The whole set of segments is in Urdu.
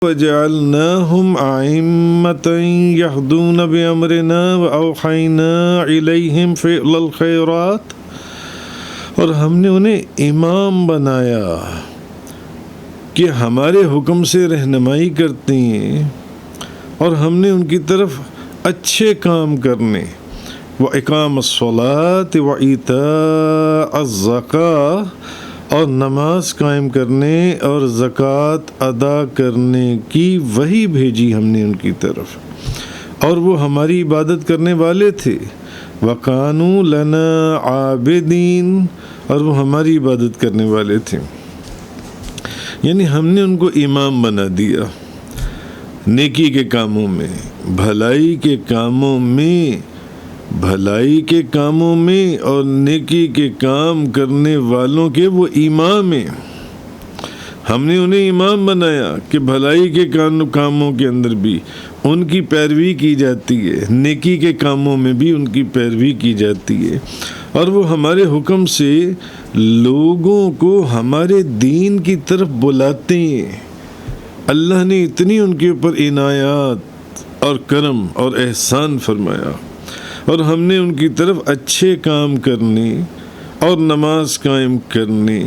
وَجَعَلْنَاهُمْ أَئِمَّةً يَهْدُونَ بِأَمْرِنَا وَأَوْحَيْنَا إِلَيْهِمْ فِعْلَ الْخَيْرَاتِ، اور ہم نے انہیں امام بنایا کہ ہمارے حکم سے رہنمائی کرتے ہیں، اور ہم نے ان کی طرف اچھے کام کرنے، وَإِقَامَ الصَّلَاةِ وَإِيتَاءَ الزَّكَاةِ، اور نماز قائم کرنے اور زکوٰۃ ادا کرنے کی وحی بھیجی ہم نے ان کی طرف، اور وہ ہماری عبادت کرنے والے تھے، وَكَانُوا لَنَا عَابِدِينَ، اور وہ ہماری عبادت کرنے والے تھے۔ یعنی ہم نے ان کو امام بنا دیا نیکی کے کاموں میں، بھلائی کے کاموں میں اور نیکی کے کام کرنے والوں کے وہ امام ہیں۔ ہم نے انہیں امام بنایا کہ بھلائی کے کاموں کے اندر بھی ان کی پیروی کی جاتی ہے، نیکی کے کاموں میں بھی ان کی پیروی کی جاتی ہے، اور وہ ہمارے حکم سے لوگوں کو ہمارے دین کی طرف بلاتے ہیں۔ اللہ نے اتنی ان کے اوپر عنایات اور کرم اور احسان فرمایا، اور ہم نے ان کی طرف اچھے کام کرنے اور نماز قائم کرنے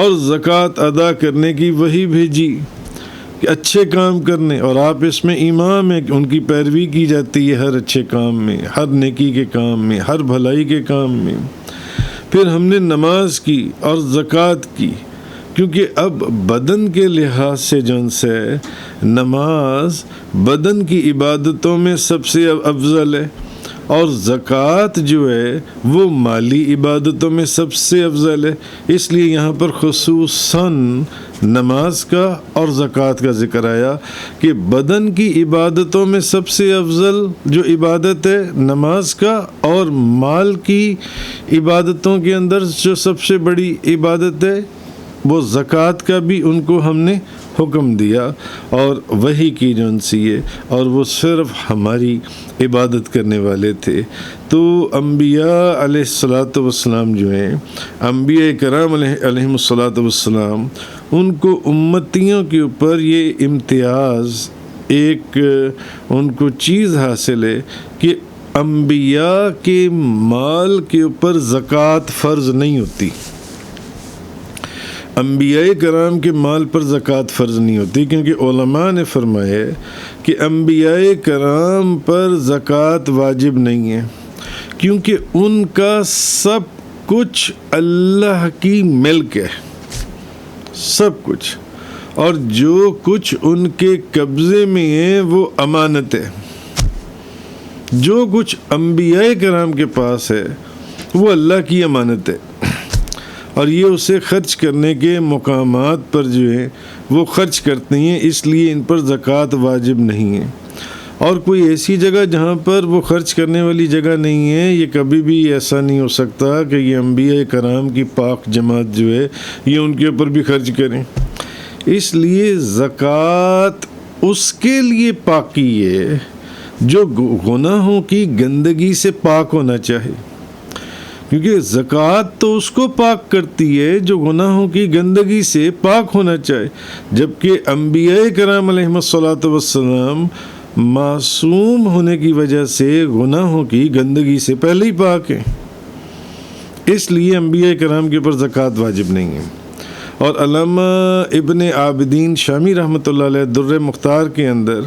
اور زکوٰۃ ادا کرنے کی وحی بھیجی کہ اچھے کام کرنے، اور آپ اس میں امام ہیں کہ ان کی پیروی کی جاتی ہے ہر اچھے کام میں، ہر نیکی کے کام میں، ہر بھلائی کے کام میں۔ پھر ہم نے نماز کی اور زکوٰۃ کی، کیونکہ اب بدن کے لحاظ سے جون سے نماز بدن کی عبادتوں میں سب سے افضل ہے، اور زکوٰۃ جو ہے وہ مالی عبادتوں میں سب سے افضل ہے۔ اس لیے یہاں پر خصوصاً نماز کا اور زکوٰۃ کا ذکر آیا کہ بدن کی عبادتوں میں سب سے افضل جو عبادت ہے نماز کا، اور مال کی عبادتوں کے اندر جو سب سے بڑی عبادت ہے وہ زکوٰۃ کا بھی ان کو ہم نے حکم دیا اور وحی کی جون سی ہے، اور وہ صرف ہماری عبادت کرنے والے تھے۔ تو انبیاء علیہ الصلاۃ والسلام جو ہیں، انبیاء کرام علیہم الصلاۃ والسلام، ان کو امتیوں کے اوپر یہ امتیاز ایک ان کو چیز حاصل ہے کہ انبیاء کے مال کے اوپر زکوٰۃ فرض نہیں ہوتی، انبیاء کرام کے مال پر زکوٰۃ فرض نہیں ہوتی، کیونکہ علماء نے فرمایا کہ انبیاء کرام پر زکوٰۃ واجب نہیں ہے، کیونکہ ان کا سب کچھ اللہ کی ملک ہے، سب کچھ، اور جو کچھ ان کے قبضے میں ہے وہ امانت ہے۔ جو کچھ انبیاء کرام کے پاس ہے وہ اللہ کی امانت ہے، اور یہ اسے خرچ کرنے کے مقامات پر جو ہے وہ خرچ کرتے ہیں، اس لیے ان پر زکوٰۃ واجب نہیں ہے۔ اور کوئی ایسی جگہ جہاں پر وہ خرچ کرنے والی جگہ نہیں ہے، یہ کبھی بھی ایسا نہیں ہو سکتا کہ یہ انبیاء کرام کی پاک جماعت جو ہے یہ ان کے اوپر بھی خرچ کریں۔ اس لیے زکوٰۃ اس کے لیے پاکی ہے جو گناہوں کی گندگی سے پاک ہونا چاہے، کیونکہ زکوٰۃ تو اس کو پاک کرتی ہے جو گناہوں کی گندگی سے پاک ہونا چاہے، جبکہ انبیاء کرام علیہم الصلاۃ والسلام معصوم ہونے کی وجہ سے گناہوں کی گندگی سے پہلے ہی پاک ہیں، اس لیے انبیاء کرام کے اوپر زکوٰۃ واجب نہیں ہے۔ اور علامہ ابن عابدین شامی رحمۃ اللہ علیہ در مختار کے اندر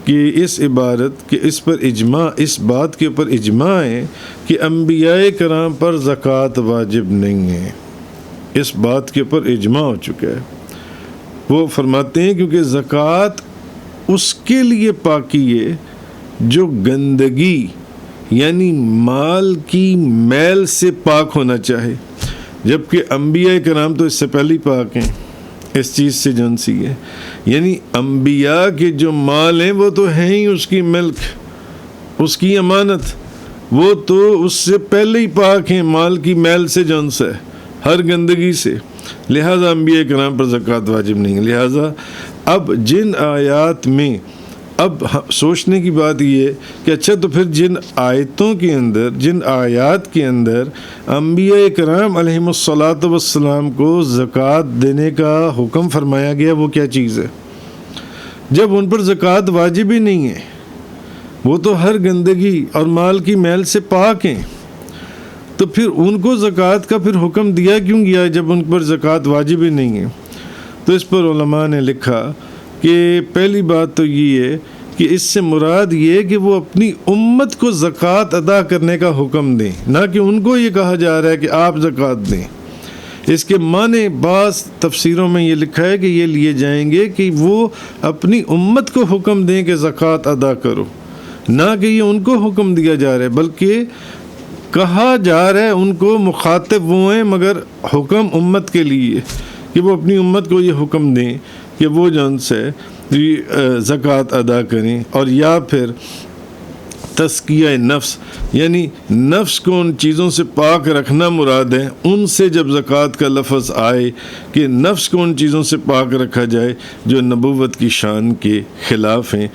کہ اس عبارت کہ اس پر اجماع، اس بات کے اوپر اجماع ہے کہ انبیاء کرام پر زکوٰۃ واجب نہیں ہے، اس بات کے اوپر اجماع ہو چکا ہے۔ وہ فرماتے ہیں کیونکہ زکوٰۃ اس کے لیے پاکی ہے جو گندگی یعنی مال کی میل سے پاک ہونا چاہے، جبکہ انبیاء کرام تو اس سے پہلے ہی پاک ہیں اس چیز سے جون سی ہے، یعنی انبیاء کے جو مال ہیں وہ تو ہیں ہی اس کی ملک، اس کی امانت، وہ تو اس سے پہلے ہی پاک ہیں مال کی میل سے جون سے، ہر گندگی سے، لہذا انبیاء کرام پر زکوٰۃ واجب نہیں ہے۔ لہذا اب جن آیات میں اب سوچنے کی بات یہ ہے کہ اچھا تو پھر جن آیتوں کے اندر، جن آیات کے اندر انبیاء کرام علیہم الصلاۃ والسلام کو زکوٰۃ دینے کا حکم فرمایا گیا وہ کیا چیز ہے؟ جب ان پر زکوٰۃ واجب ہی نہیں ہے، وہ تو ہر گندگی اور مال کی میل سے پاک ہیں، تو پھر ان کو زکوٰۃ کا پھر حکم دیا کیوں گیا جب ان پر زکوٰۃ واجب ہی نہیں ہے؟ تو اس پر علماء نے لکھا کہ پہلی بات تو یہ ہے کہ اس سے مراد یہ کہ وہ اپنی امت کو زکوٰۃ ادا کرنے کا حکم دیں، نہ کہ ان کو یہ کہا جا رہا ہے کہ آپ زکوٰۃ دیں۔ اس کے معنی بعض تفسیروں میں یہ لکھا ہے کہ یہ لیے جائیں گے کہ وہ اپنی امت کو حکم دیں کہ زکوٰۃ ادا کرو، نہ کہ یہ ان کو حکم دیا جا رہا ہے، بلکہ کہا جا رہا ہے ان کو، مخاطب وہ ہیں مگر حکم امت کے لیے کہ وہ اپنی امت کو یہ حکم دیں کہ وہ جن سے زکوٰۃ ادا کریں۔ اور یا پھر تزکیہ نفس، یعنی نفس کو ان چیزوں سے پاک رکھنا مراد ہے، ان سے جب زکوٰۃ کا لفظ آئے کہ نفس کو ان چیزوں سے پاک رکھا جائے جو نبوت کی شان کے خلاف ہیں،